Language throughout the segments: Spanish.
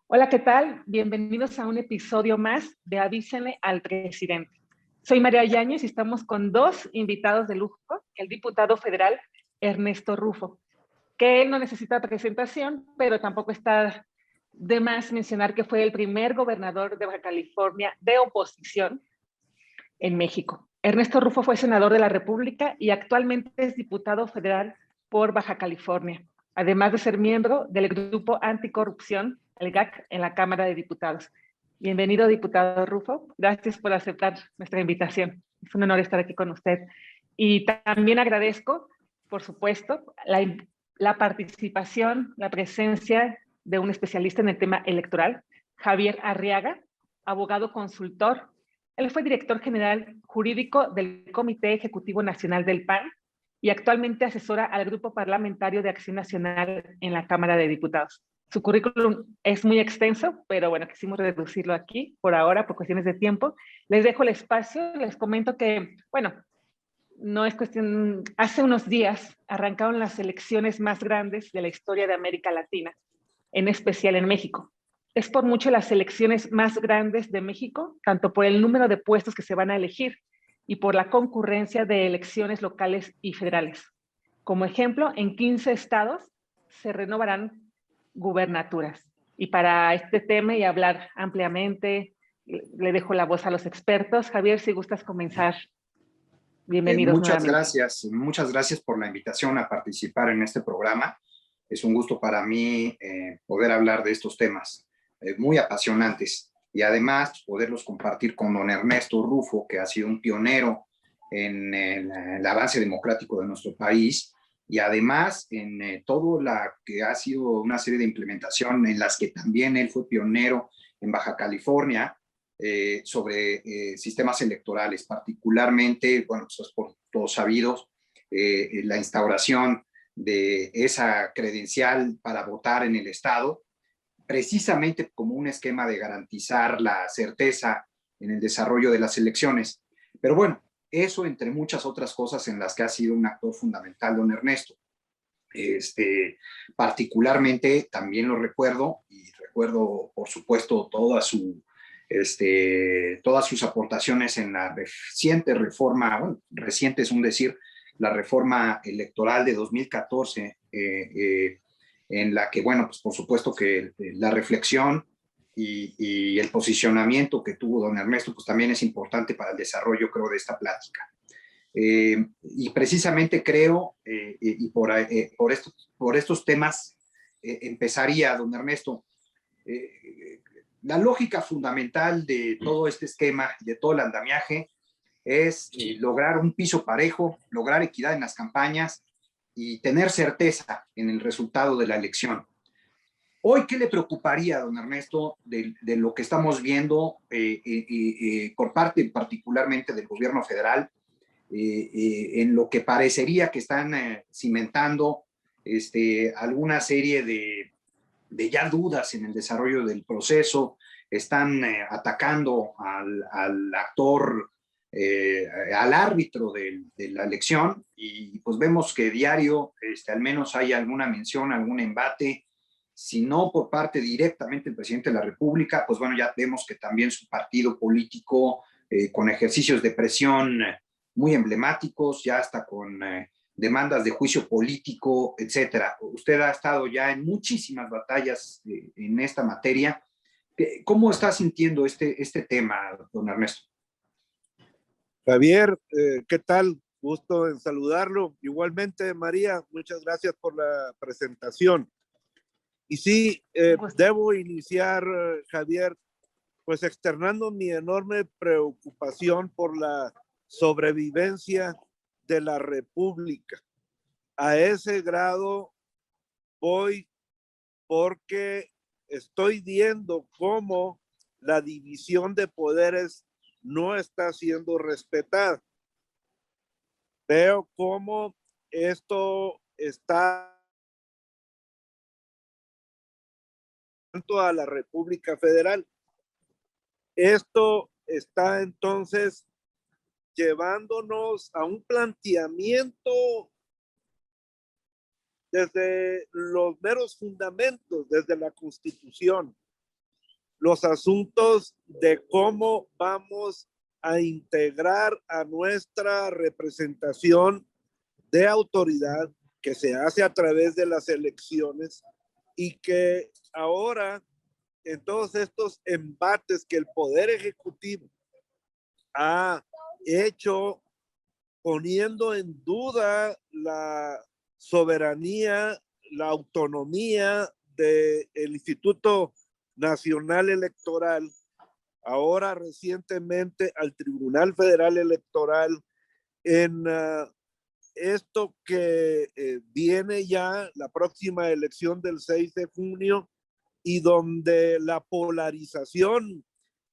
Hola, ¿qué tal? Bienvenidos a un episodio más de Avísenle al Presidente. Soy María Yáñez y estamos con dos invitados de lujo, el diputado federal Ernesto Rufo, que él no necesita presentación, pero tampoco está de más mencionar que fue el primer gobernador de Baja California de oposición en México. Ernesto Rufo fue senador de la República y actualmente es diputado federal por Baja California, además de ser miembro del Grupo Anticorrupción, el GAC, en la Cámara de Diputados. Bienvenido, diputado Rufo. Gracias por aceptar nuestra invitación. Es un honor estar aquí con usted. Y también agradezco, por supuesto, la participación, la presencia de un especialista en el tema electoral, Javier Arriaga, abogado consultor. Él fue director general jurídico del Comité Ejecutivo Nacional del PAN y actualmente asesora al Grupo Parlamentario de Acción Nacional en la Cámara de Diputados. Su currículum es muy extenso, pero bueno, quisimos reducirlo aquí por ahora, por cuestiones de tiempo. Les dejo el espacio, les comento que, bueno, no es cuestión, hace unos días arrancaron las elecciones más grandes de la historia de América Latina, en especial en México. Es por mucho las elecciones más grandes de México, tanto por el número de puestos que se van a elegir y por la concurrencia de elecciones locales y federales. Como ejemplo, en 15 estados se renovarán gubernaturas. Y para este tema y hablar ampliamente, le dejo la voz a los expertos. Javier, si gustas comenzar. Bienvenidos nuevamente. Muchas gracias por la invitación a participar en este programa. Es un gusto para mí poder hablar de estos temas muy apasionantes y además poderlos compartir con don Ernesto Rufo, que ha sido un pionero en el avance democrático de nuestro país y además en todo la que ha sido una serie de implementación en las que también él fue pionero en Baja California, sobre sistemas electorales, particularmente, bueno, pues es por todos sabidos, la instauración de esa credencial para votar en el Estado, precisamente como un esquema de garantizar la certeza en el desarrollo de las elecciones. Pero bueno, eso entre muchas otras cosas en las que ha sido un actor fundamental don Ernesto. Particularmente también lo recuerdo, y recuerdo por supuesto todas sus aportaciones en la reciente reforma, bueno, reciente es un decir, la reforma electoral de 2014, en la que, bueno, pues por supuesto que la reflexión y el posicionamiento que tuvo don Ernesto, pues también es importante para el desarrollo, creo, de esta plática. Y precisamente creo, y por estos temas, empezaría, don Ernesto, la lógica fundamental de todo este esquema, de todo el andamiaje, es lograr un piso parejo, lograr equidad en las campañas y tener certeza en el resultado de la elección. Hoy, ¿qué le preocuparía, don Ernesto, de lo que estamos viendo por parte particularmente del gobierno federal, en lo que parecería que están cimentando alguna serie de ya dudas en el desarrollo del proceso, están atacando al actor, al árbitro de la elección, y pues vemos que diario al menos hay alguna mención, algún embate, si no por parte directamente del presidente de la República, pues bueno, ya vemos que también su partido político, con ejercicios de presión muy emblemáticos, ya hasta con demandas de juicio político, etcétera. Usted ha estado ya en muchísimas batallas en esta materia. ¿Cómo está sintiendo este tema, don Ernesto? Javier, ¿qué tal? Gusto en saludarlo. Igualmente, María, muchas gracias por la presentación. Y sí, debo iniciar, Javier, pues externando mi enorme preocupación por la sobrevivencia de la República. A ese grado voy porque estoy viendo cómo la división de poderes no está siendo respetada. Veo cómo esto está a la República Federal. Esto está entonces llevándonos a un planteamiento desde los meros fundamentos, desde la Constitución, los asuntos de cómo vamos a integrar a nuestra representación de autoridad que se hace a través de las elecciones y que ahora en todos estos embates que el Poder Ejecutivo ha hecho poniendo en duda la soberanía, la autonomía del Instituto Nacional Electoral, ahora recientemente al Tribunal Federal Electoral, en esto que viene ya la próxima elección del 6 de junio y donde la polarización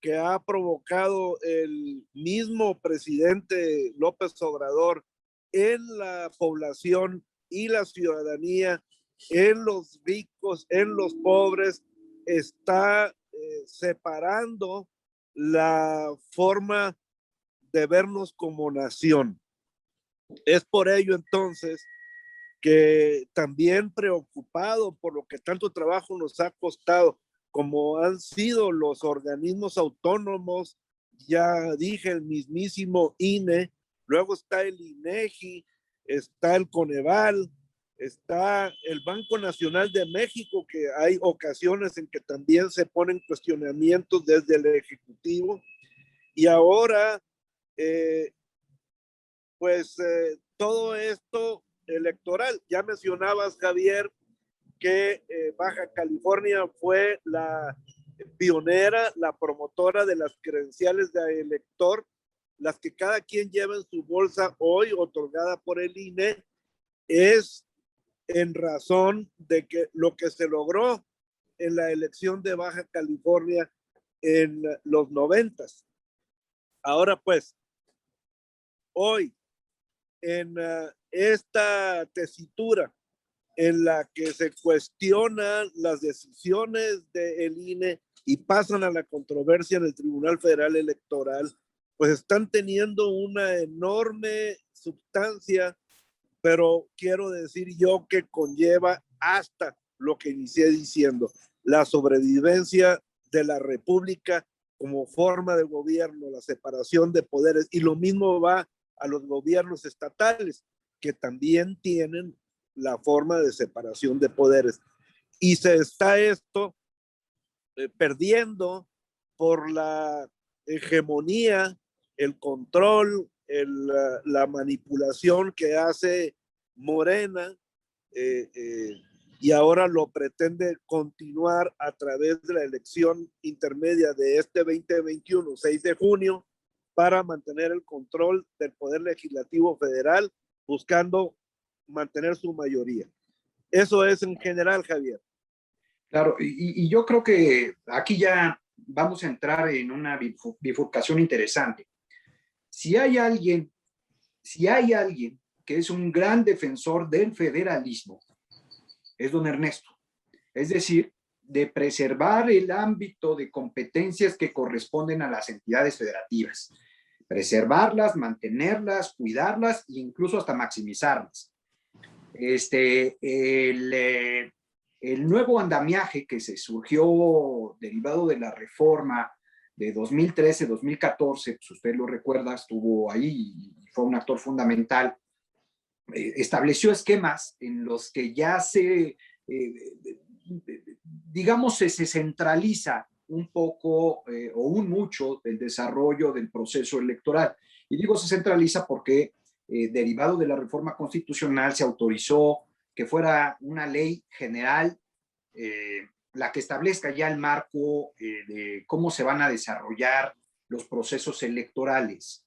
que ha provocado el mismo presidente López Obrador en la población y la ciudadanía, en los ricos, en los pobres, está separando la forma de vernos como nación. Es por ello entonces que también preocupado por lo que tanto trabajo nos ha costado, como han sido los organismos autónomos, ya dije, el mismísimo INE, luego está el INEGI, está el Coneval, está el Banco Nacional de México, que hay ocasiones en que también se ponen cuestionamientos desde el Ejecutivo, y ahora, todo esto electoral. Ya mencionabas, Javier, que Baja California fue la pionera, la promotora de las credenciales de elector, las que cada quien lleva en su bolsa hoy, otorgada por el INE, es en razón de que lo que se logró en la elección de Baja California en los 90. Ahora pues, hoy, en esta tesitura en la que se cuestionan las decisiones del INE y pasan a la controversia en el Tribunal Federal Electoral, pues están teniendo una enorme sustancia, pero quiero decir yo que conlleva hasta lo que inicié diciendo, la sobrevivencia de la República como forma de gobierno, la separación de poderes, y lo mismo va a los gobiernos estatales, que también tienen la forma de separación de poderes. Y se está esto perdiendo por la hegemonía, el control, la manipulación que hace Morena, y ahora lo pretende continuar a través de la elección intermedia de este 2021, 6 de junio, para mantener el control del Poder Legislativo Federal, buscando mantener su mayoría. Eso es en general, Javier. Claro, y yo creo que aquí ya vamos a entrar en una bifurcación interesante. Si hay alguien que es un gran defensor del federalismo, es don Ernesto. Es decir, de preservar el ámbito de competencias que corresponden a las entidades federativas. Preservarlas, mantenerlas, cuidarlas e incluso hasta maximizarlas. El nuevo andamiaje que se surgió derivado de la reforma de 2013-2014, pues usted lo recuerda, estuvo ahí y fue un actor fundamental, estableció esquemas en los que ya digamos, se centraliza un poco o un mucho el desarrollo del proceso electoral. Y digo se centraliza porque derivado de la reforma constitucional se autorizó que fuera una ley general la que establezca ya el marco de cómo se van a desarrollar los procesos electorales.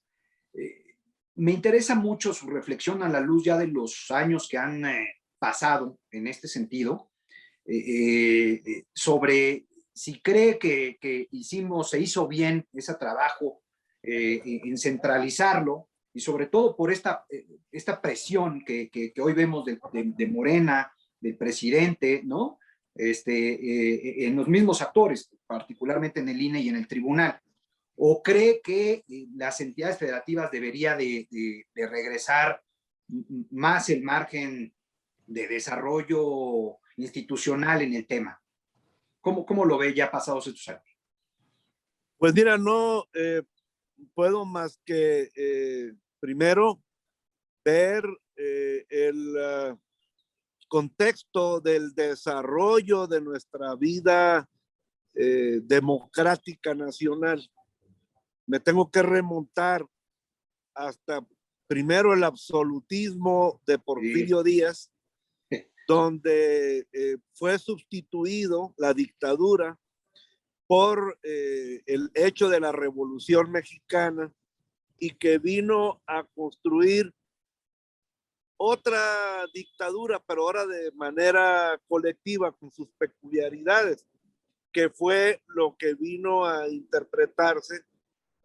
Me interesa mucho su reflexión a la luz ya de los años que han pasado en este sentido, sobre si cree que se hizo bien ese trabajo en centralizarlo, y sobre todo por esta presión que hoy vemos de Morena, del presidente, ¿no? En los mismos actores, particularmente en el INE y en el tribunal. ¿O cree que las entidades federativas debería de regresar más el margen de desarrollo institucional en el tema? ¿Cómo lo ve ya pasados estos años? Pues mira, no puedo más que primero ver el contexto del desarrollo de nuestra vida democrática nacional. Me tengo que remontar hasta primero el absolutismo de Porfirio Díaz, donde fue sustituido la dictadura por el hecho de la Revolución Mexicana, y que vino a construir otra dictadura, pero ahora de manera colectiva, con sus peculiaridades, que fue lo que vino a interpretarse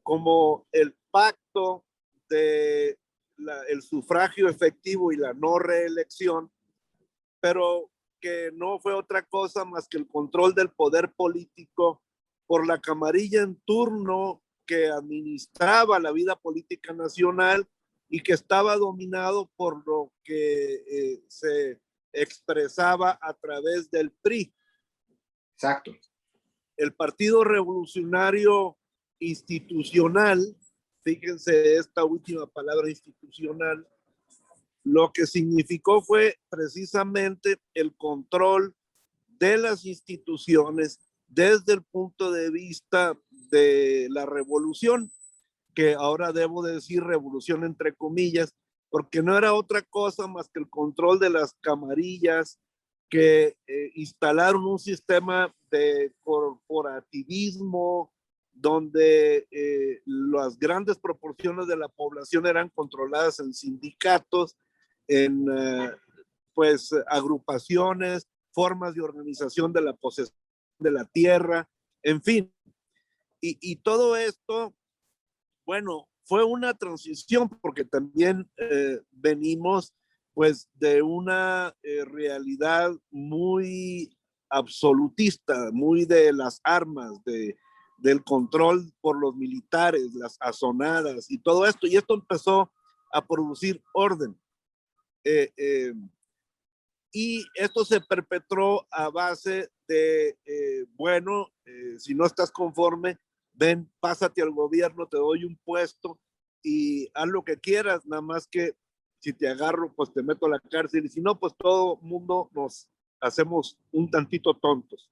como el pacto de el sufragio efectivo y la no reelección, pero que no fue otra cosa más que el control del poder político por la camarilla en turno que administraba la vida política nacional y que estaba dominado por lo que se expresaba a través del PRI. Exacto. El Partido Revolucionario Institucional, fíjense esta última palabra, institucional, lo que significó fue precisamente el control de las instituciones desde el punto de vista de la revolución, que ahora debo decir revolución entre comillas, porque no era otra cosa más que el control de las camarillas que instalaron un sistema de corporativismo donde las grandes proporciones de la población eran controladas en sindicatos, en pues agrupaciones, formas de organización de la posesión de la tierra, en fin. Y todo esto, bueno, fue una transición porque también venimos pues de una realidad muy absolutista, muy de las armas, del control por los militares, las azonadas y todo esto. Y esto empezó a producir orden. Y esto se perpetró a base de, si no estás conforme, ven, pásate al gobierno, te doy un puesto y haz lo que quieras, nada más que si te agarro, pues te meto a la cárcel, y si no, pues todo mundo nos hacemos un tantito tontos.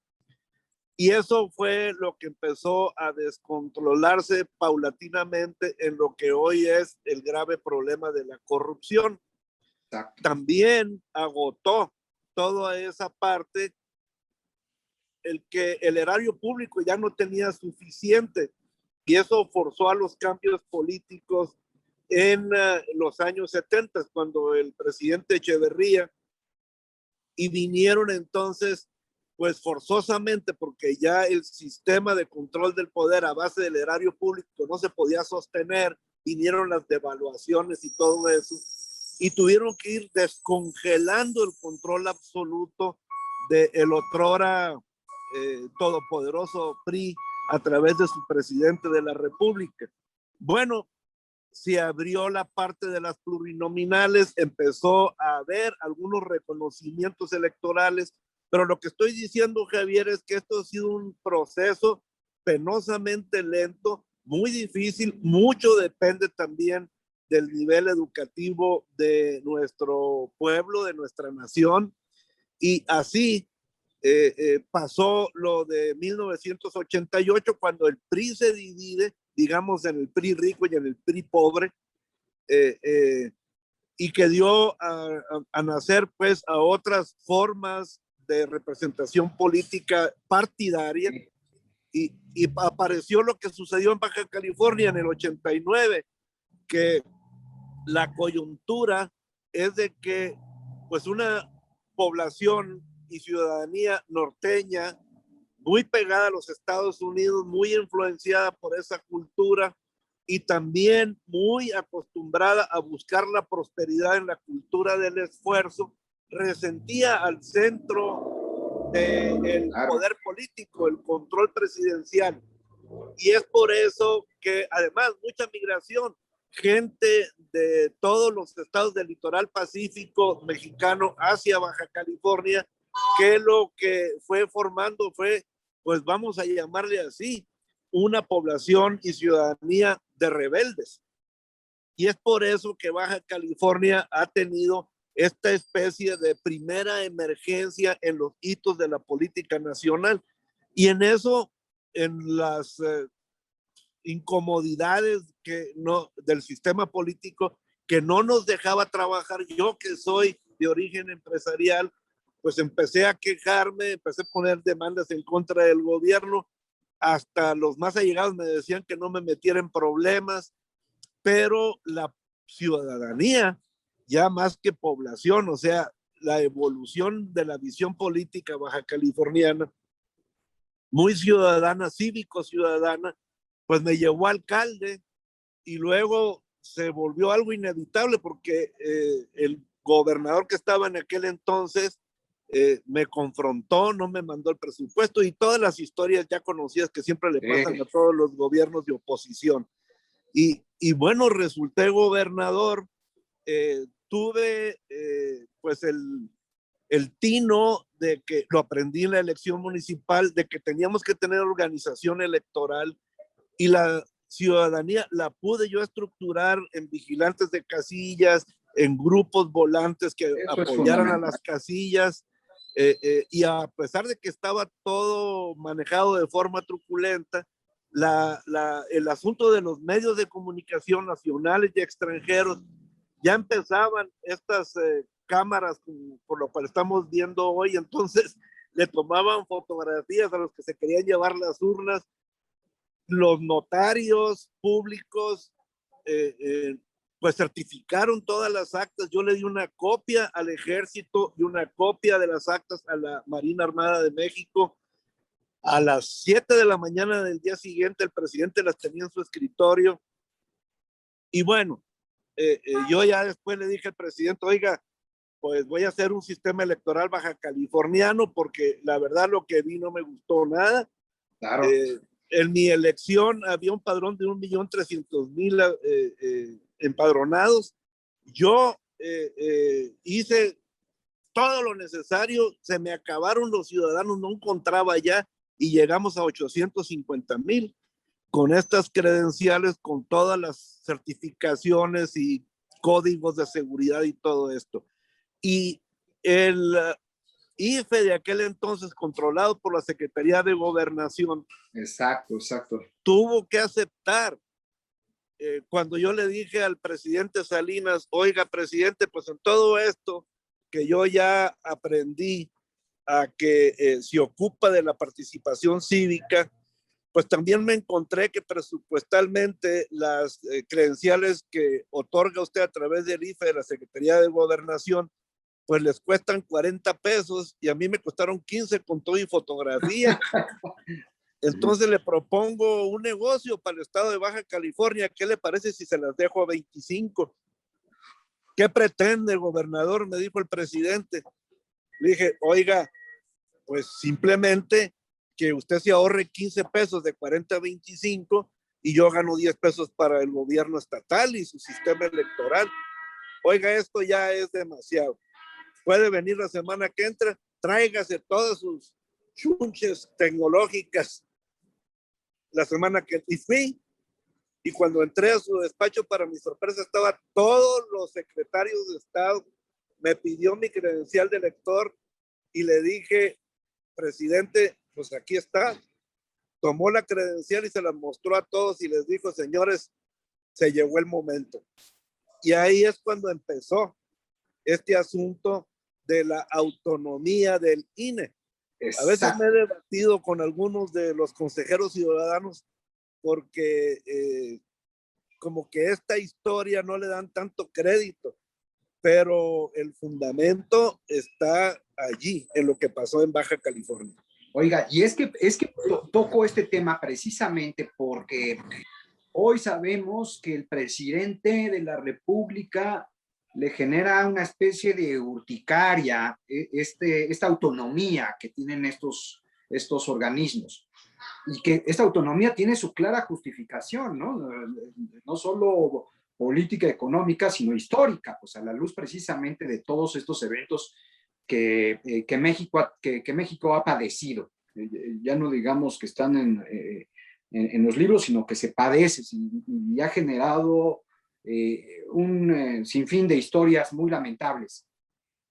Y eso fue lo que empezó a descontrolarse paulatinamente en lo que hoy es el grave problema de la corrupción. Exacto. También agotó toda esa parte el que el erario público ya no tenía suficiente, y eso forzó a los cambios políticos en los años 70, cuando el presidente Echeverría, y vinieron entonces pues forzosamente, porque ya el sistema de control del poder a base del erario público no se podía sostener, vinieron las devaluaciones y todo eso, y tuvieron que ir descongelando el control absoluto del otrora todopoderoso PRI a través de su presidente de la República. Bueno, se abrió la parte de las plurinominales, empezó a haber algunos reconocimientos electorales, pero lo que estoy diciendo, Javier, es que esto ha sido un proceso penosamente lento, muy difícil, mucho depende también del nivel educativo de nuestro pueblo, de nuestra nación, y así pasó lo de 1988, cuando el PRI se divide, digamos, en el PRI rico y en el PRI pobre, y que dio a nacer pues a otras formas de representación política partidaria, y apareció lo que sucedió en Baja California en el 89, que la coyuntura es de que pues una población y ciudadanía norteña muy pegada a los Estados Unidos, muy influenciada por esa cultura y también muy acostumbrada a buscar la prosperidad en la cultura del esfuerzo, resentía al centro del poder político, el control presidencial. Y es por eso que además mucha migración, gente de todos los estados del litoral pacífico mexicano hacia Baja California, que lo que fue formando fue, pues vamos a llamarle así, una población y ciudadanía de rebeldes. Y es por eso que Baja California ha tenido esta especie de primera emergencia en los hitos de la política nacional. Y en eso, en las incomodidades del sistema político que no nos dejaba trabajar, yo que soy de origen empresarial, pues empecé a quejarme, empecé a poner demandas en contra del gobierno, hasta los más allegados me decían que no me metiera en problemas, pero la ciudadanía, ya más que población, o sea, la evolución de la visión política baja californiana, muy ciudadana, cívico-ciudadana, pues me llevó a alcalde y luego se volvió algo inevitable porque el gobernador que estaba en aquel entonces me confrontó, no me mandó el presupuesto y todas las historias ya conocidas que siempre le pasan a todos los gobiernos de oposición. Y bueno, resulté gobernador, tuve pues el tino de que lo aprendí en la elección municipal, de que teníamos que tener organización electoral y la ciudadanía la pude yo estructurar en vigilantes de casillas, en grupos volantes que apoyaran a las casillas, y a pesar de que estaba todo manejado de forma truculenta, el asunto de los medios de comunicación nacionales y extranjeros, ya empezaban estas cámaras por lo cual estamos viendo hoy, entonces le tomaban fotografías a los que se querían llevar las urnas, los notarios públicos pues certificaron todas las actas. Yo le di una copia al ejército y una copia de las actas a la Marina Armada de México. A las 7 de la mañana del día siguiente el presidente las tenía en su escritorio. Y bueno, yo ya después le dije al presidente, oiga, pues voy a hacer un sistema electoral baja californiano porque la verdad lo que vi no me gustó nada. Claro. En mi elección había un padrón de 1.300.000 empadronados. Yo hice todo lo necesario, se me acabaron los ciudadanos, no encontraba ya y llegamos a 850,000 con estas credenciales, con todas las certificaciones y códigos de seguridad y todo esto. Y el IFE de aquel entonces, controlado por la Secretaría de Gobernación, exacto, tuvo que aceptar cuando yo le dije al presidente Salinas, oiga, presidente, pues en todo esto que yo ya aprendí a que se ocupa de la participación cívica, pues también me encontré que presupuestalmente las credenciales que otorga usted a través del IFE de la Secretaría de Gobernación, pues les cuestan 40 pesos y a mí me costaron 15 con todo y fotografía. Entonces le propongo un negocio para el estado de Baja California. ¿Qué le parece si se las dejo a 25? ¿Qué pretende, gobernador? Me dijo el presidente. Le dije, oiga, pues simplemente que usted se ahorre 15 pesos de 40 a 25 y yo gano 10 pesos para el gobierno estatal y su sistema electoral. Oiga, esto ya es demasiado. Puede venir la semana que entra, tráigase todas sus chunches tecnológicas la semana que y fui. Y cuando entré a su despacho, para mi sorpresa, estaban todos los secretarios de Estado. Me pidió mi credencial de elector y le dije, presidente, pues aquí está. Tomó la credencial y se la mostró a todos y les dijo, señores, se llegó el momento. Y ahí es cuando empezó este asunto de la autonomía del INE. Exacto. A veces me he debatido con algunos de los consejeros ciudadanos porque como que esta historia no le dan tanto crédito, pero el fundamento está allí, en lo que pasó en Baja California. Oiga, y es que toco este tema precisamente porque hoy sabemos que el presidente de la República le genera una especie de urticaria, esta autonomía que tienen estos organismos. Y que esta autonomía tiene su clara justificación, ¿no? No solo política económica, sino histórica, pues a la luz precisamente de todos estos eventos que México ha padecido. Ya no digamos que están en los libros, sino que se padece y ha generado un sinfín de historias muy lamentables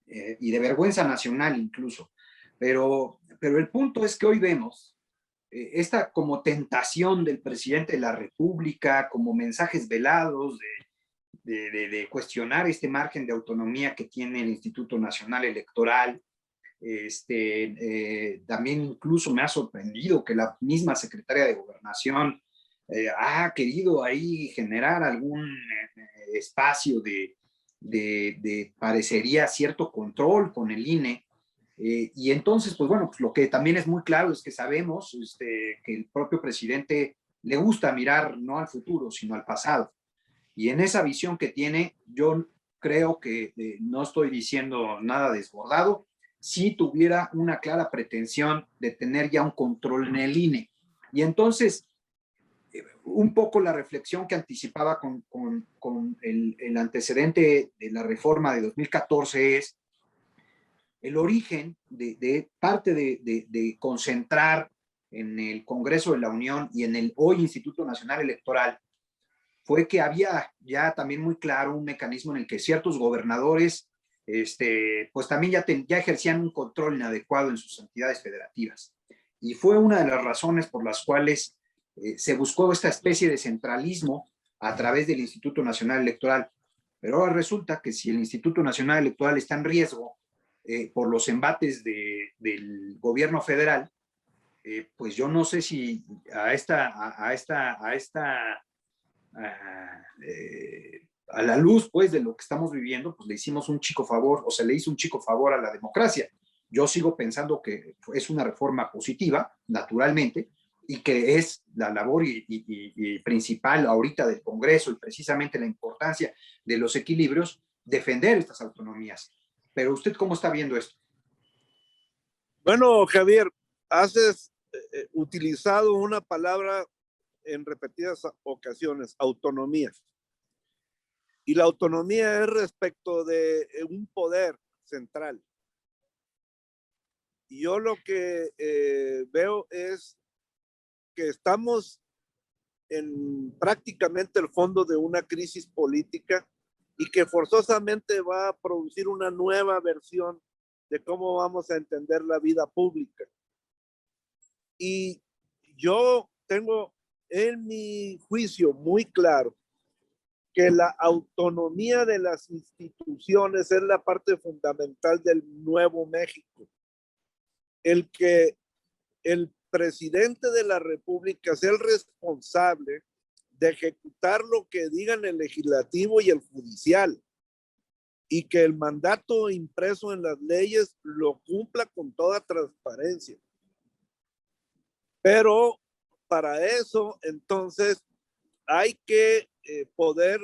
y de vergüenza nacional incluso. Pero el punto es que hoy vemos esta como tentación del presidente de la República, como mensajes velados de cuestionar este margen de autonomía que tiene el Instituto Nacional Electoral. También incluso me ha sorprendido que la misma secretaria de Gobernación ha querido ahí generar algún espacio de parecería cierto control con el INE. Y entonces, pues bueno, pues lo que también es muy claro es que sabemos que el propio presidente le gusta mirar no al futuro, sino al pasado. Y en esa visión que tiene, yo creo que no estoy diciendo nada desbordado, si tuviera una clara pretensión de tener ya un control en el INE. Y entonces, un poco la reflexión que anticipaba con el antecedente de la reforma de 2014 es el origen de parte de concentrar en el Congreso de la Unión y en el hoy Instituto Nacional Electoral, fue que había ya también muy claro un mecanismo en el que ciertos gobernadores pues también ya ejercían un control inadecuado en sus entidades federativas. Y fue una de las razones por las cuales se buscó esta especie de centralismo a través del Instituto Nacional Electoral. Pero ahora resulta que si el Instituto Nacional Electoral está en riesgo por los embates del gobierno federal, pues yo no sé si a la luz pues de lo que estamos viviendo, pues le hicimos un chico favor, o se le hizo un chico favor a la democracia. Yo sigo pensando que es una reforma positiva, naturalmente, y que es la labor y principal ahorita del Congreso y precisamente la importancia de los equilibrios, defender estas autonomías. Pero ¿usted cómo está viendo esto? Bueno, Javier, has utilizado una palabra en repetidas ocasiones, autonomía. Y la autonomía es respecto de un poder central. Y yo lo que veo es que estamos en prácticamente el fondo de una crisis política y que forzosamente va a producir una nueva versión de cómo vamos a entender la vida pública. Y yo tengo en mi juicio muy claro que la autonomía de las instituciones es la parte fundamental del nuevo México. El que el presidente de la República sea el responsable de ejecutar lo que digan el legislativo y el judicial, y que el mandato impreso en las leyes lo cumpla con toda transparencia. Pero para eso, entonces, hay que poder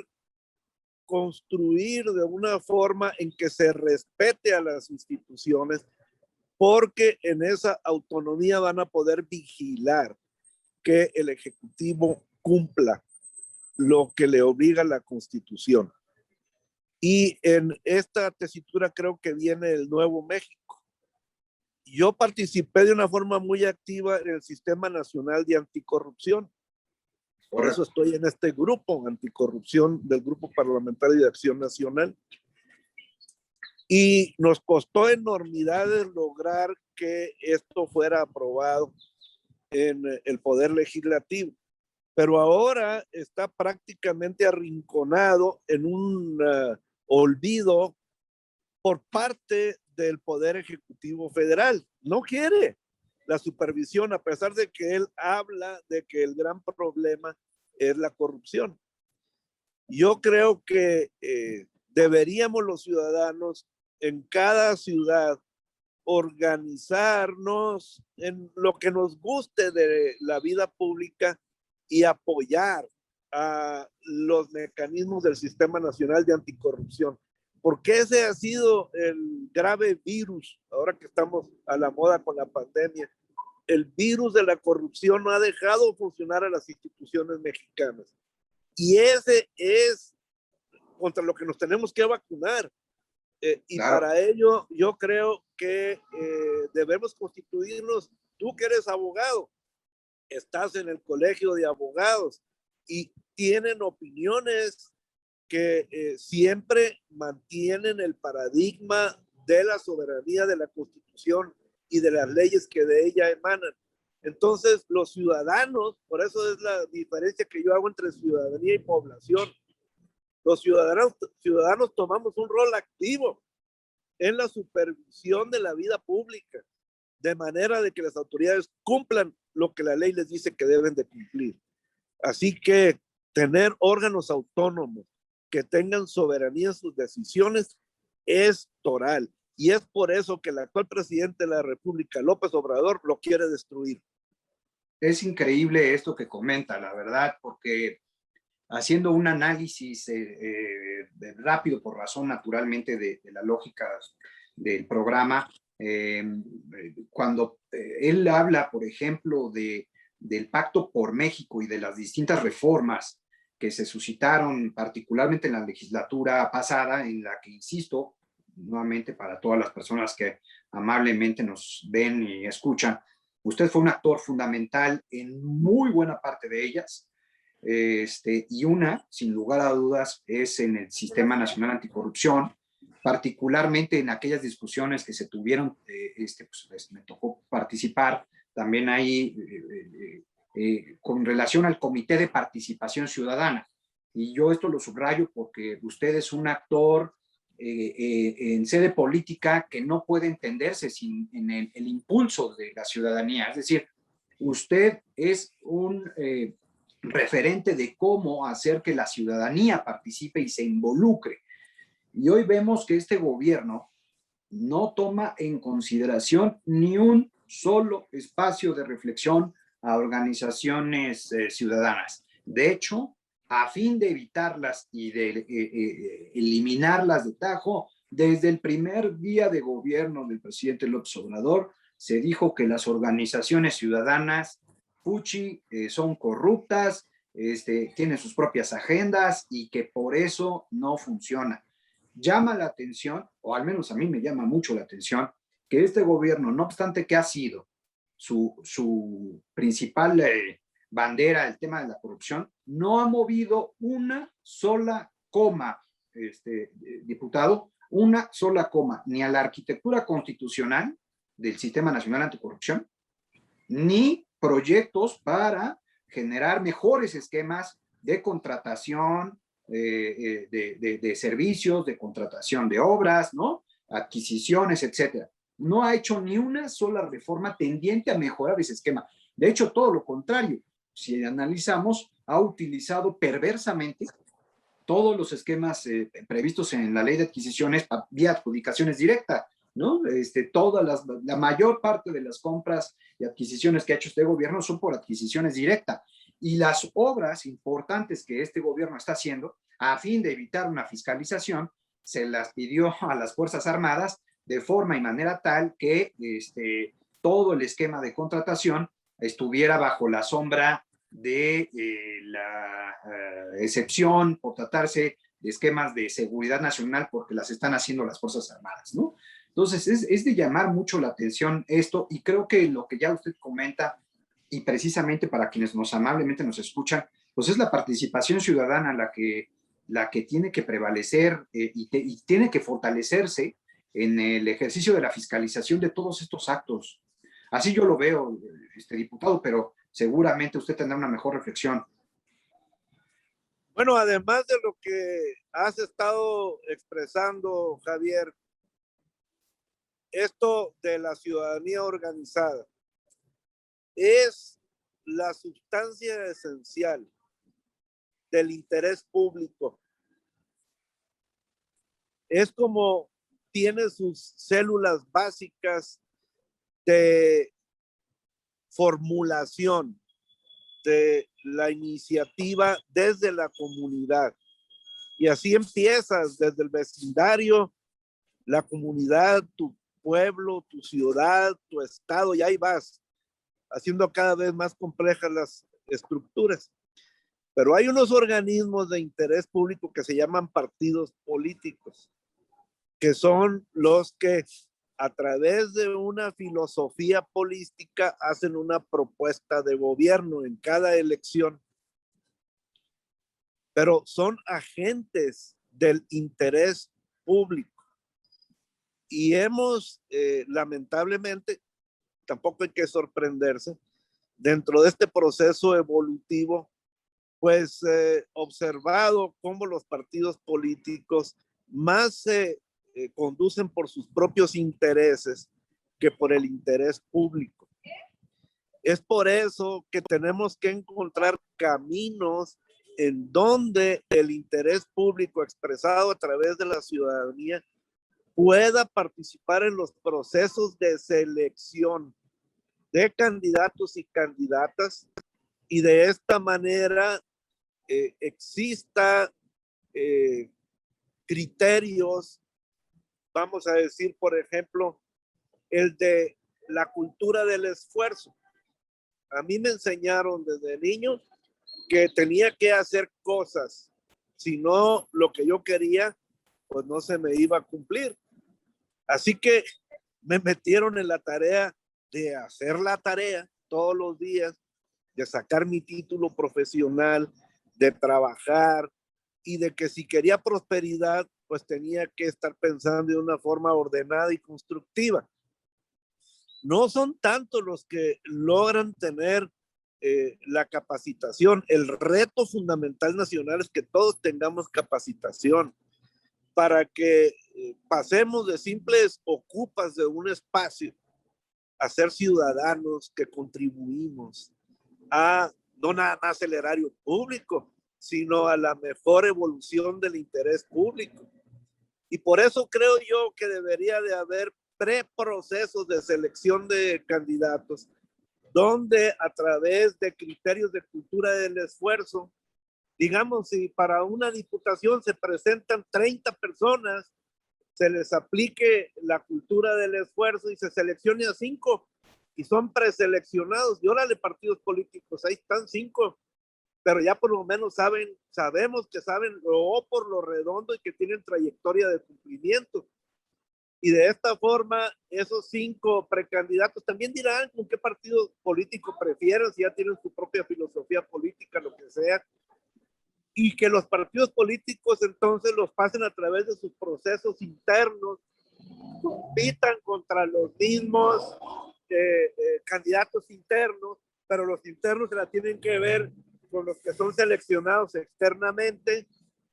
construir de una forma en que se respete a las instituciones, porque en esa autonomía van a poder vigilar que el Ejecutivo cumpla lo que le obliga la Constitución. Y en esta tesitura creo que viene el Nuevo México. Yo participé de una forma muy activa en el Sistema Nacional de Anticorrupción. Por eso estoy en este grupo anticorrupción del Grupo Parlamentario de Acción Nacional. Y nos costó enormidades lograr que esto fuera aprobado en el Poder Legislativo. Pero ahora está prácticamente arrinconado en un olvido por parte del Poder Ejecutivo Federal. No quiere la supervisión, a pesar de que él habla de que el gran problema es la corrupción. Yo creo que deberíamos los ciudadanos en cada ciudad organizarnos en lo que nos guste de la vida pública y apoyar a los mecanismos del Sistema Nacional de Anticorrupción, porque ese ha sido el grave virus, ahora que estamos a la moda con la pandemia. El virus de la corrupción no ha dejado funcionar a las instituciones mexicanas. Y ese es contra lo que nos tenemos que vacunar. Y claro, para ello yo creo que debemos constituirnos, tú que eres abogado, estás en el colegio de abogados y tienen opiniones que siempre mantienen el paradigma de la soberanía de la Constitución y de las leyes que de ella emanan. Entonces, los ciudadanos, por eso es la diferencia que yo hago entre ciudadanía y población. Los ciudadanos tomamos un rol activo en la supervisión de la vida pública, de manera de que las autoridades cumplan lo que la ley les dice que deben de cumplir. Así que tener órganos autónomos que tengan soberanía en sus decisiones es toral. Y es por eso que el actual presidente de la República, López Obrador, lo quiere destruir. Es increíble esto que comenta, la verdad, porque haciendo un análisis rápido por razón naturalmente de la lógica del programa, cuando él habla, por ejemplo, del Pacto por México y de las distintas reformas que se suscitaron particularmente en la legislatura pasada, en la que, insisto, nuevamente para todas las personas que amablemente nos ven y escuchan, usted fue un actor fundamental en muy buena parte de ellas, y una, sin lugar a dudas, es en el Sistema Nacional Anticorrupción, particularmente en aquellas discusiones que se tuvieron, pues, me tocó participar también ahí con relación al Comité de Participación Ciudadana. Y yo esto lo subrayo porque usted es un actor en sede política que no puede entenderse sin el impulso de la ciudadanía. Es decir, usted es un referente de cómo hacer que la ciudadanía participe y se involucre. Y hoy vemos que este gobierno no toma en consideración ni un solo espacio de reflexión a organizaciones ciudadanas. De hecho, a fin de evitarlas y de eliminarlas de tajo, desde el primer día de gobierno del presidente López Obrador, se dijo que las organizaciones ciudadanas, puchi, son corruptas, tienen sus propias agendas y que por eso no funcionan. Llama la atención, o al menos a mí me llama mucho la atención, que este gobierno, no obstante que ha sido su principal bandera, el tema de la corrupción, no ha movido una sola coma, diputado, una sola coma, ni a la arquitectura constitucional del Sistema Nacional Anticorrupción, ni proyectos para generar mejores esquemas de contratación, de servicios, de contratación de obras, ¿no? Adquisiciones, etcétera. No ha hecho ni una sola reforma tendiente a mejorar ese esquema. De hecho, todo lo contrario. Si analizamos, ha utilizado perversamente todos los esquemas previstos en la ley de adquisiciones vía adjudicaciones directas, ¿no? La mayor parte de las compras y adquisiciones que ha hecho este gobierno son por adquisiciones directas. Y las obras importantes que este gobierno está haciendo, a fin de evitar una fiscalización, se las pidió a las Fuerzas Armadas de forma y manera tal que todo el esquema de contratación estuviera bajo la sombra de la excepción por tratarse de esquemas de seguridad nacional porque las están haciendo las Fuerzas Armadas, ¿no? Entonces, es de llamar mucho la atención esto, y creo que lo que ya usted comenta, y precisamente para quienes amablemente nos escuchan, pues es la participación ciudadana la que tiene que prevalecer y tiene que fortalecerse en el ejercicio de la fiscalización de todos estos actos. Así yo lo veo, diputado, pero seguramente usted tendrá una mejor reflexión. Bueno, además de lo que has estado expresando, Javier, esto de la ciudadanía organizada es la sustancia esencial del interés público. Es como tiene sus células básicas de formulación de la iniciativa desde la comunidad. Y así empiezas desde el vecindario, la comunidad, tu pueblo, tu ciudad, tu estado, y ahí vas, haciendo cada vez más complejas las estructuras. Pero hay unos organismos de interés público que se llaman partidos políticos, que son los que a través de una filosofía política hacen una propuesta de gobierno en cada elección, pero son agentes del interés público. Y hemos, lamentablemente, tampoco hay que sorprenderse, dentro de este proceso evolutivo, pues observado cómo los partidos políticos más se conducen por sus propios intereses que por el interés público. Es por eso que tenemos que encontrar caminos en donde el interés público expresado a través de la ciudadanía pueda participar en los procesos de selección de candidatos y candidatas, y de esta manera exista criterios, vamos a decir, por ejemplo, el de la cultura del esfuerzo. A mí me enseñaron desde niño que tenía que hacer cosas, si no lo que yo quería, pues no se me iba a cumplir. Así que me metieron en la tarea de hacer la tarea todos los días, de sacar mi título profesional, de trabajar, y de que si quería prosperidad, pues tenía que estar pensando de una forma ordenada y constructiva. No son tantos los que logran tener la capacitación. El reto fundamental nacional es que todos tengamos capacitación para que pasemos de simples ocupas de un espacio a ser ciudadanos que contribuimos a no nada más el erario público, sino a la mejor evolución del interés público. Y por eso creo yo que debería de haber preprocesos de selección de candidatos, donde a través de criterios de cultura del esfuerzo, digamos, si para una diputación se presentan 30 personas, se les aplique la cultura del esfuerzo y se seleccione a 5 y son preseleccionados. Y órale, partidos políticos, ahí están 5, pero ya por lo menos sabemos que saben lo por lo redondo y que tienen trayectoria de cumplimiento. Y de esta forma, esos 5 precandidatos también dirán con qué partido político prefieren, si ya tienen su propia filosofía política, lo que sea, y que los partidos políticos entonces los pasen a través de sus procesos internos, compitan contra los mismos candidatos internos, pero los internos se la tienen que ver con los que son seleccionados externamente,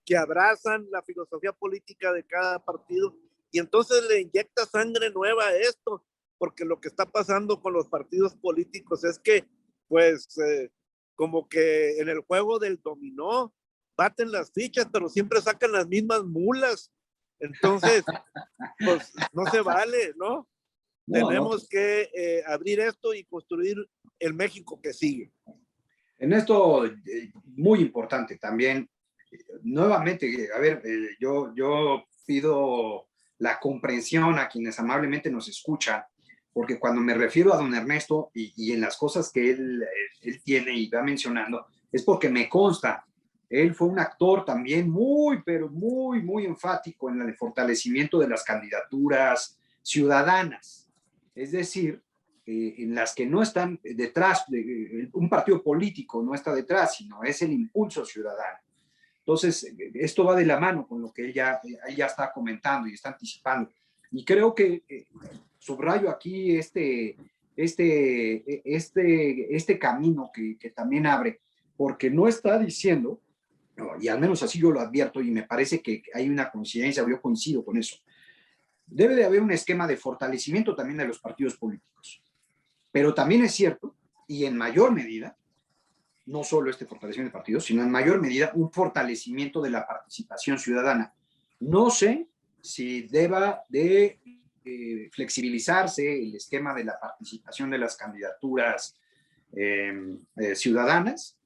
que abrazan la filosofía política de cada partido, y entonces le inyecta sangre nueva a esto, porque lo que está pasando con los partidos políticos es que, pues, como que en el juego del dominó, baten las fichas, pero siempre sacan las mismas mulas. Entonces, pues no se vale, ¿no? Tenemos que abrir esto y construir el México que sigue. En esto, muy importante también, nuevamente, a ver, yo pido la comprensión a quienes amablemente nos escuchan, porque cuando me refiero a don Ernesto y en las cosas que él tiene y va mencionando, es porque me consta. Él fue un actor también pero muy enfático en el fortalecimiento de las candidaturas ciudadanas, es decir, en las que no están detrás, un partido político no está detrás, sino es el impulso ciudadano. Entonces, esto va de la mano con lo que él ya está comentando y está anticipando. Y creo que subrayo aquí este camino que también abre, porque no está diciendo, y al menos así yo lo advierto, y me parece que hay una coincidencia, yo coincido con eso. Debe de haber un esquema de fortalecimiento también de los partidos políticos. Pero también es cierto, y en mayor medida, no solo este fortalecimiento de partidos, sino en mayor medida un fortalecimiento de la participación ciudadana. No sé si deba de flexibilizarse el esquema de la participación de las candidaturas ciudadanas,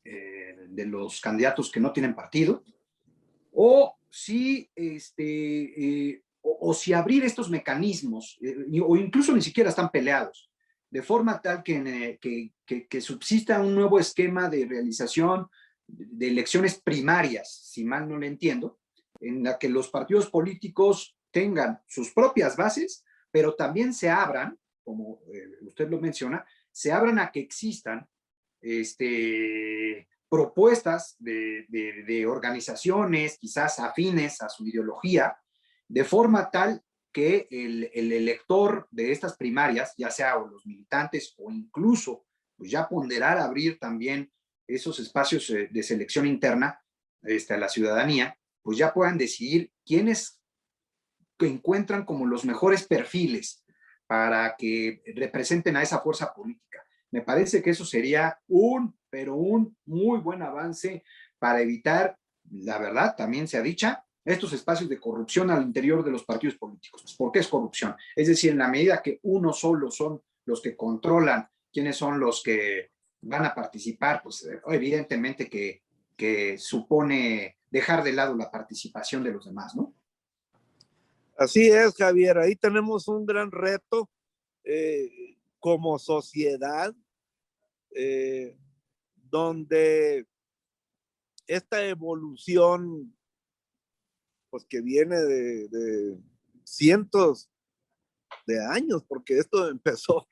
de los candidatos que no tienen partido, o si, o si abrir estos mecanismos, o incluso ni siquiera están peleados, de forma tal que subsista un nuevo esquema de realización de elecciones primarias, si mal no le entiendo, en la que los partidos políticos tengan sus propias bases pero también se abran, como usted lo menciona, se abran a que existan propuestas de organizaciones quizás afines a su ideología, de forma tal que el elector de estas primarias, ya sea o los militantes o incluso pues ya ponderar abrir también esos espacios de selección interna a la ciudadanía, pues ya puedan decidir quiénes que encuentran como los mejores perfiles para que representen a esa fuerza política. Me parece que eso sería pero un muy buen avance para evitar, la verdad, también se ha dicho, estos espacios de corrupción al interior de los partidos políticos. ¿Por qué es corrupción? Es decir, en la medida que uno solo son los que controlan quiénes son los que van a participar, pues evidentemente que supone dejar de lado la participación de los demás, ¿no? Así es, Javier. Ahí tenemos un gran reto como sociedad, donde esta evolución, pues que viene de cientos de años, porque esto empezó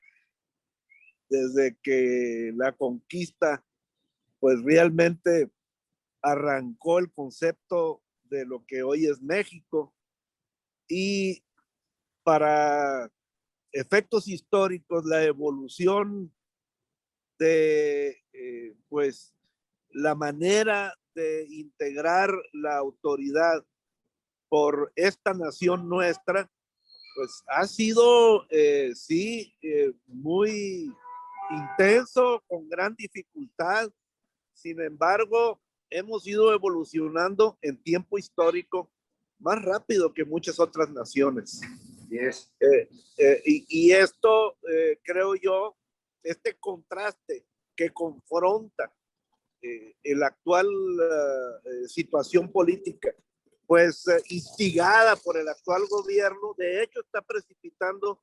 desde que la conquista, pues realmente arrancó el concepto de lo que hoy es México, y para efectos históricos, la evolución de pues la manera de integrar la autoridad por esta nación nuestra, pues ha sido sí muy intenso, con gran dificultad. Sin embargo, hemos ido evolucionando en tiempo histórico más rápido que muchas otras naciones. Yes. Y esto, creo yo, este contraste que confronta la actual situación política, pues instigada por el actual gobierno, de hecho está precipitando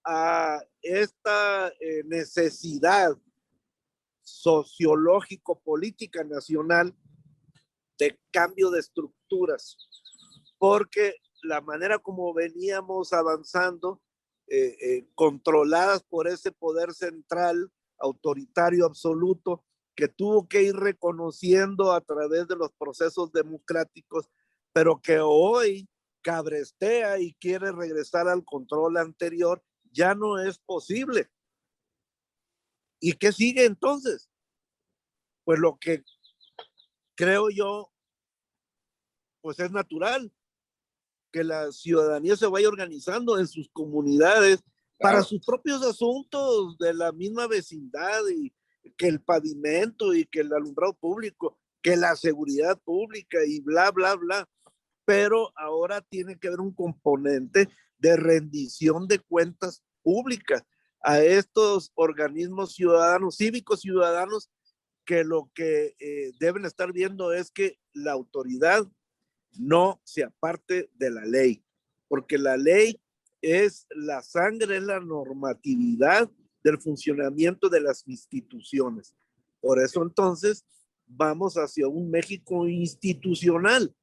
a esta necesidad sociológico-política nacional de cambio de estructuras, porque la manera como veníamos avanzando, controladas por ese poder central, autoritario absoluto, que tuvo que ir reconociendo a través de los procesos democráticos, pero que hoy cabrestea y quiere regresar al control anterior, ya no es posible. ¿Y qué sigue entonces? Pues lo que creo yo, pues es natural, que la ciudadanía se vaya organizando en sus comunidades para sus propios asuntos de la misma vecindad, y que el pavimento y que el alumbrado público, que la seguridad pública y bla, bla, bla. Pero ahora tiene que haber un componente de rendición de cuentas públicas a estos organismos ciudadanos, cívicos ciudadanos, que lo que deben estar viendo es que la autoridad no se aparte de la ley, porque la ley es la sangre, es la normatividad del funcionamiento de las instituciones. Por eso entonces vamos hacia un México institucional,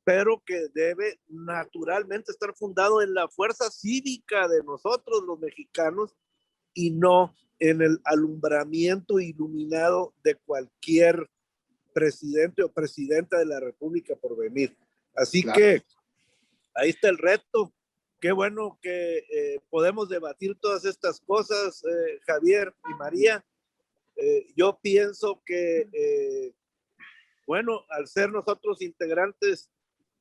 pero que debe naturalmente estar fundado en la fuerza cívica de nosotros los mexicanos, y no en el alumbramiento iluminado de cualquier presidente o presidenta de la República por venir. Así claro. Que ahí está el reto. Qué bueno que podemos debatir todas estas cosas, Javier y María. Yo pienso que, bueno, al ser nosotros integrantes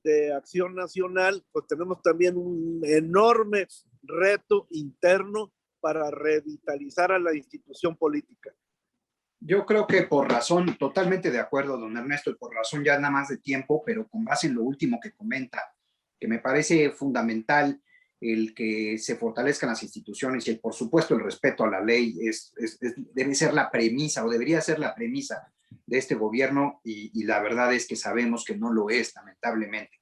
de Acción Nacional, pues tenemos también un enorme reto interno para revitalizar a la institución política. Yo creo que por razón, totalmente de acuerdo, don Ernesto, y por razón ya nada más de tiempo, pero con base en lo último que comenta, que me parece fundamental el que se fortalezcan las instituciones y por supuesto el respeto a la ley debe ser la premisa o debería ser la premisa de este gobierno, y la verdad es que sabemos que no lo es, lamentablemente.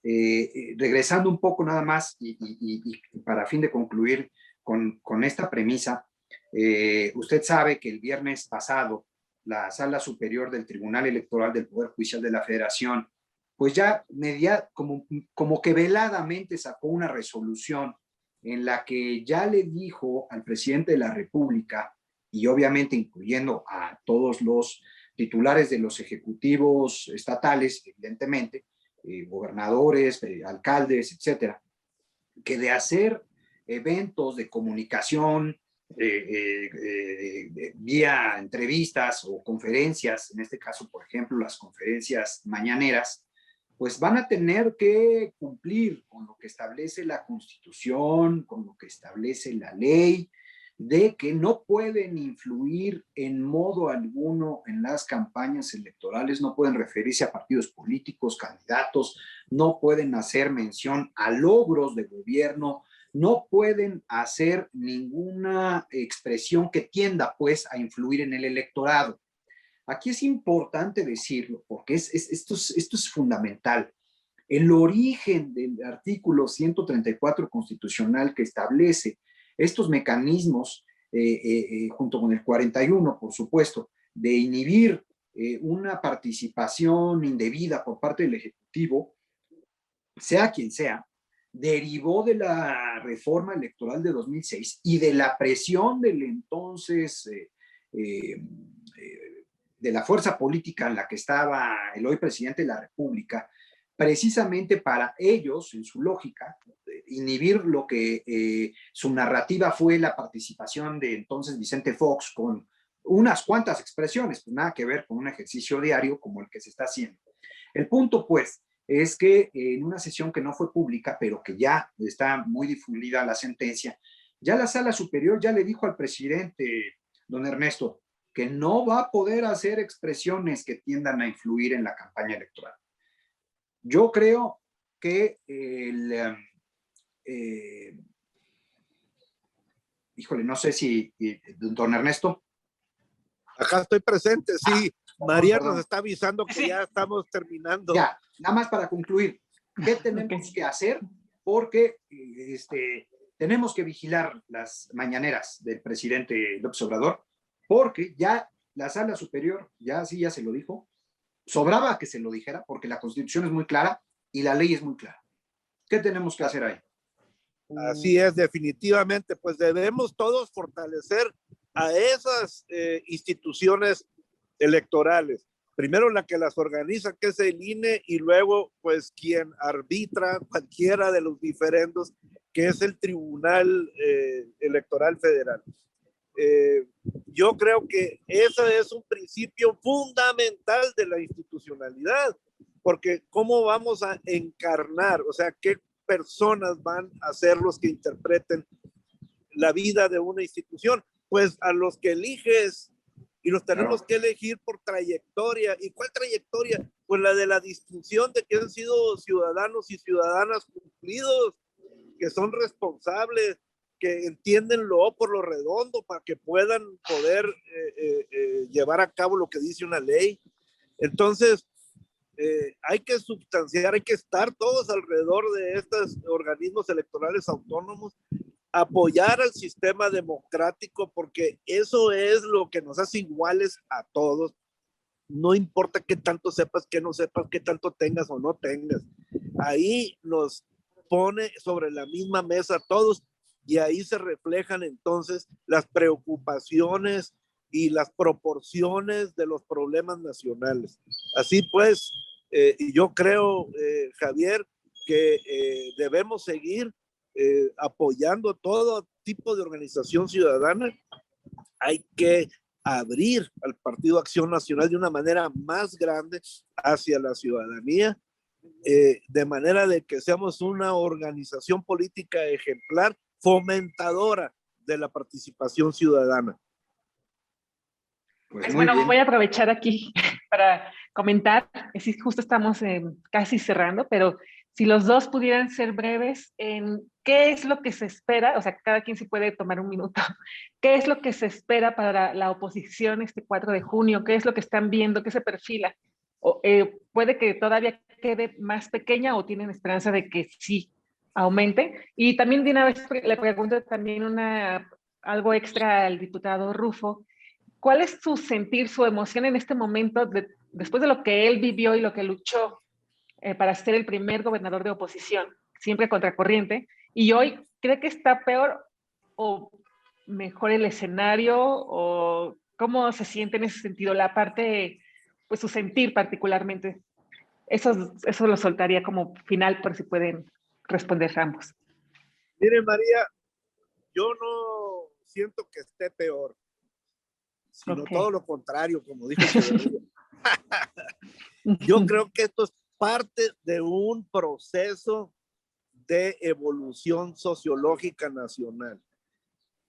Regresando un poco nada más y para fin de concluir con esta premisa, usted sabe que el viernes pasado la Sala Superior del Tribunal Electoral del Poder Judicial de la Federación, pues ya como que veladamente sacó una resolución en la que ya le dijo al presidente de la República, y obviamente incluyendo a todos los titulares de los ejecutivos estatales, evidentemente, gobernadores, alcaldes, etcétera, que de hacer eventos de comunicación vía entrevistas o conferencias, en este caso, por ejemplo, las conferencias mañaneras, pues van a tener que cumplir con lo que establece la Constitución, con lo que establece la ley, de que no pueden influir en modo alguno en las campañas electorales, no pueden referirse a partidos políticos, candidatos, no pueden hacer mención a logros de gobierno, no pueden hacer ninguna expresión que tienda pues a influir en el electorado. Aquí es importante decirlo porque esto es fundamental. El origen del artículo 134 constitucional que establece estos mecanismos, junto con el 41, por supuesto, de inhibir una participación indebida por parte del Ejecutivo, sea quien sea, derivó de la reforma electoral de 2006 y de la presión del entonces de la fuerza política en la que estaba el hoy presidente de la República, precisamente para ellos, en su lógica, inhibir lo que su narrativa fue la participación de entonces Vicente Fox con unas cuantas expresiones, pues nada que ver con un ejercicio diario como el que se está haciendo. El punto, pues, es que en una sesión que no fue pública, pero que ya está muy difundida la sentencia, ya la Sala Superior ya le dijo al presidente, don Ernesto, que no va a poder hacer expresiones que tiendan a influir en la campaña electoral. Yo creo que híjole, no sé si don Ernesto. Acá estoy presente, sí. María nos está avisando que ya estamos terminando. Ya, nada más para concluir, ¿qué tenemos que hacer? Porque tenemos que vigilar las mañaneras del presidente López Obrador, porque ya la Sala Superior, ya sí, ya se lo dijo, sobraba que se lo dijera, porque la Constitución es muy clara y la ley es muy clara. ¿Qué tenemos que hacer ahí? Así es, definitivamente, pues debemos todos fortalecer a esas instituciones electorales. Primero la que las organiza, que es el INE, y luego pues quien arbitra cualquiera de los diferendos, que es el Tribunal Electoral Federal. Yo creo que ese es un principio fundamental de la institucionalidad, porque ¿cómo vamos a encarnar? O sea, ¿qué personas van a ser los que interpreten la vida de una institución? Pues a los que eliges, y los tenemos que elegir por trayectoria. ¿Y cuál trayectoria? Pues la de la distinción de que han sido ciudadanos y ciudadanas cumplidos, que son responsables, que entienden lo por lo redondo para que puedan poder llevar a cabo lo que dice una ley. Entonces, hay que substanciar, hay que estar todos alrededor de estos organismos electorales autónomos, apoyar al sistema democrático, porque eso es lo que nos hace iguales a todos. No importa qué tanto sepas, qué no sepas, qué tanto tengas o no tengas. Ahí nos pone sobre la misma mesa a todos, y ahí se reflejan entonces las preocupaciones y las proporciones de los problemas nacionales. Así pues, yo creo, Javier, que debemos seguir apoyando todo tipo de organización ciudadana. Hay que abrir al Partido Acción Nacional de una manera más grande hacia la ciudadanía, de manera de que seamos una organización política ejemplar, fomentadora de la participación ciudadana. Pues bueno, voy a aprovechar aquí para comentar, sí, justo estamos casi cerrando, pero si los dos pudieran ser breves en qué es lo que se espera, o sea, cada quien se puede tomar un minuto, qué es lo que se espera para la oposición este 4 de junio, qué es lo que están viendo, qué se perfila. O, puede que todavía quede más pequeña o tienen esperanza de que sí aumente. Y también de una vez le pregunto también algo extra al diputado Rufo. ¿Cuál es su sentir, su emoción en este momento, después de lo que él vivió y lo que luchó para ser el primer gobernador de oposición, siempre contracorriente? Y hoy, ¿cree que está peor o mejor el escenario? ¿O cómo se siente en ese sentido? La parte, pues su sentir particularmente. Eso lo soltaría como final, por si pueden responder ambos. Mire, María, yo no siento que esté peor, sino todo lo contrario, como dijo Echeverría. Yo creo que esto es parte de un proceso de evolución sociológica nacional.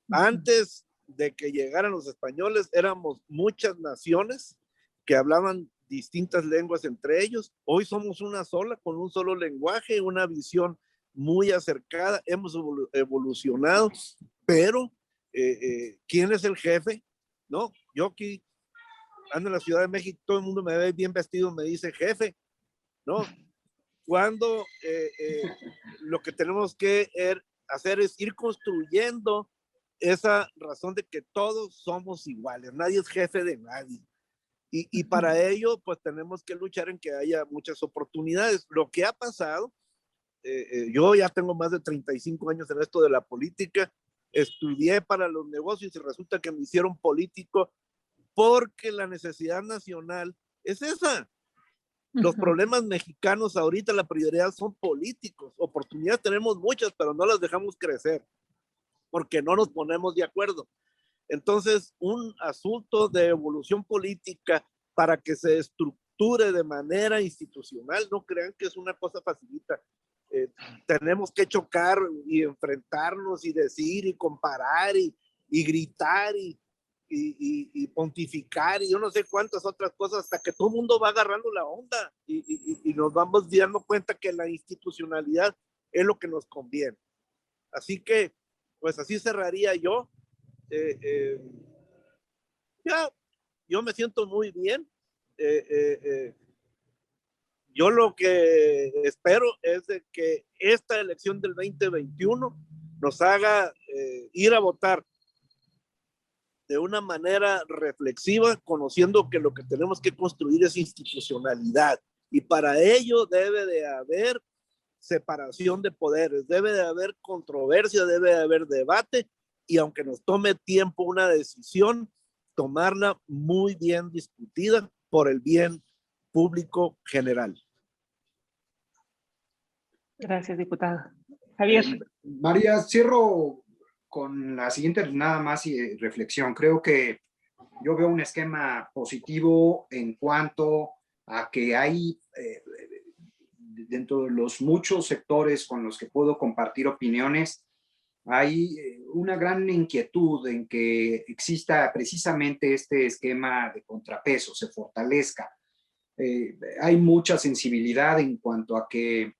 Antes de que llegaran los españoles, éramos muchas naciones que hablaban distintas lenguas entre ellos. Hoy somos una sola, con un solo lenguaje, una visión muy acercada. Hemos evolucionado, pero ¿quién es el jefe? No, yo aquí ando en la Ciudad de México, todo el mundo me ve bien vestido, me dice jefe, ¿no? Cuando lo que tenemos que hacer es ir construyendo esa razón de que todos somos iguales, nadie es jefe de nadie. Y para ello, pues tenemos que luchar en que haya muchas oportunidades. Lo que ha pasado, yo ya tengo más de 35 años en esto de la política, estudié para los negocios y resulta que me hicieron político porque la necesidad nacional es esa. Los problemas mexicanos ahorita, la prioridad son políticos. Oportunidades tenemos muchas, pero no las dejamos crecer porque no nos ponemos de acuerdo. Entonces, un asunto de evolución política para que se estructure de manera institucional, no crean que es una cosa facilita. Tenemos que chocar y enfrentarnos y decir y comparar y gritar y pontificar y yo no sé cuántas otras cosas hasta que todo el mundo va agarrando la onda y nos vamos dando cuenta que la institucionalidad es lo que nos conviene. Así que, pues así cerraría yo. Ya, yo me siento muy bien. Yo lo que espero es de que esta elección del 2021 nos haga ir a votar de una manera reflexiva, conociendo que lo que tenemos que construir es institucionalidad. Y para ello debe de haber separación de poderes, debe de haber controversia, debe de haber debate, y aunque nos tome tiempo una decisión, tomarla muy bien discutida por el bien público general. Gracias, diputado. Javier. María, cierro con la siguiente nada más reflexión. Creo que yo veo un esquema positivo en cuanto a que hay dentro de los muchos sectores con los que puedo compartir opiniones, hay una gran inquietud en que exista precisamente este esquema de contrapeso, se fortalezca. Hay mucha sensibilidad en cuanto a que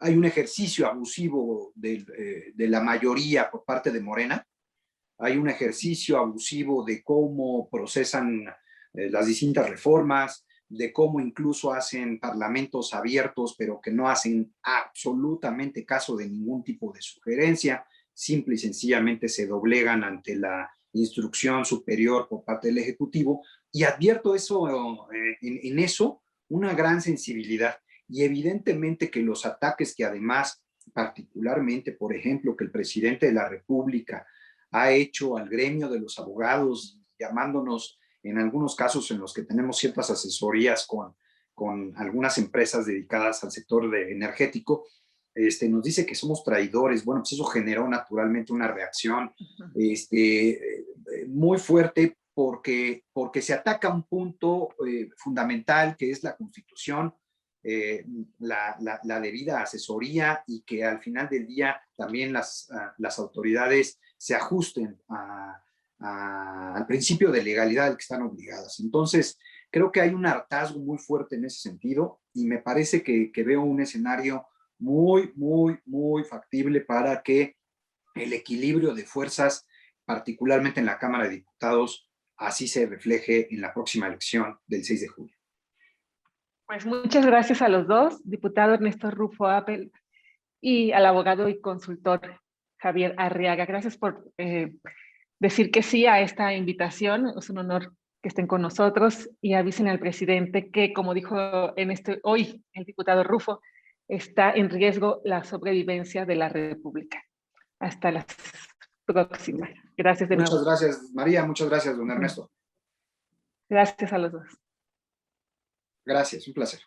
hay un ejercicio abusivo de la mayoría por parte de Morena, hay un ejercicio abusivo de cómo procesan las distintas reformas, de cómo incluso hacen parlamentos abiertos, pero que no hacen absolutamente caso de ningún tipo de sugerencia, simple y sencillamente se doblegan ante la instrucción superior por parte del Ejecutivo, y advierto eso, en eso una gran sensibilidad. Y evidentemente que los ataques que además, particularmente, por ejemplo, que el presidente de la República ha hecho al gremio de los abogados, llamándonos en algunos casos en los que tenemos ciertas asesorías con algunas empresas dedicadas al sector energético, nos dice que somos traidores. Bueno, pues eso generó naturalmente una reacción muy fuerte porque se ataca un punto fundamental que es la Constitución, la debida asesoría, y que al final del día también las autoridades se ajusten al principio de legalidad al que están obligadas. Entonces, creo que hay un hartazgo muy fuerte en ese sentido y me parece que veo un escenario muy, muy, muy factible para que el equilibrio de fuerzas, particularmente en la Cámara de Diputados, así se refleje en la próxima elección del 6 de julio. Pues muchas gracias a los dos, diputado Ernesto Rufo Apel y al abogado y consultor Javier Arriaga. Gracias por decir que sí a esta invitación. Es un honor que estén con nosotros y avisen al presidente que, como dijo hoy el diputado Rufo, está en riesgo la sobrevivencia de la República. Hasta la próxima. Gracias de nuevo. Muchas gracias, María. Muchas gracias, don Ernesto. Gracias a los dos. Gracias, un placer.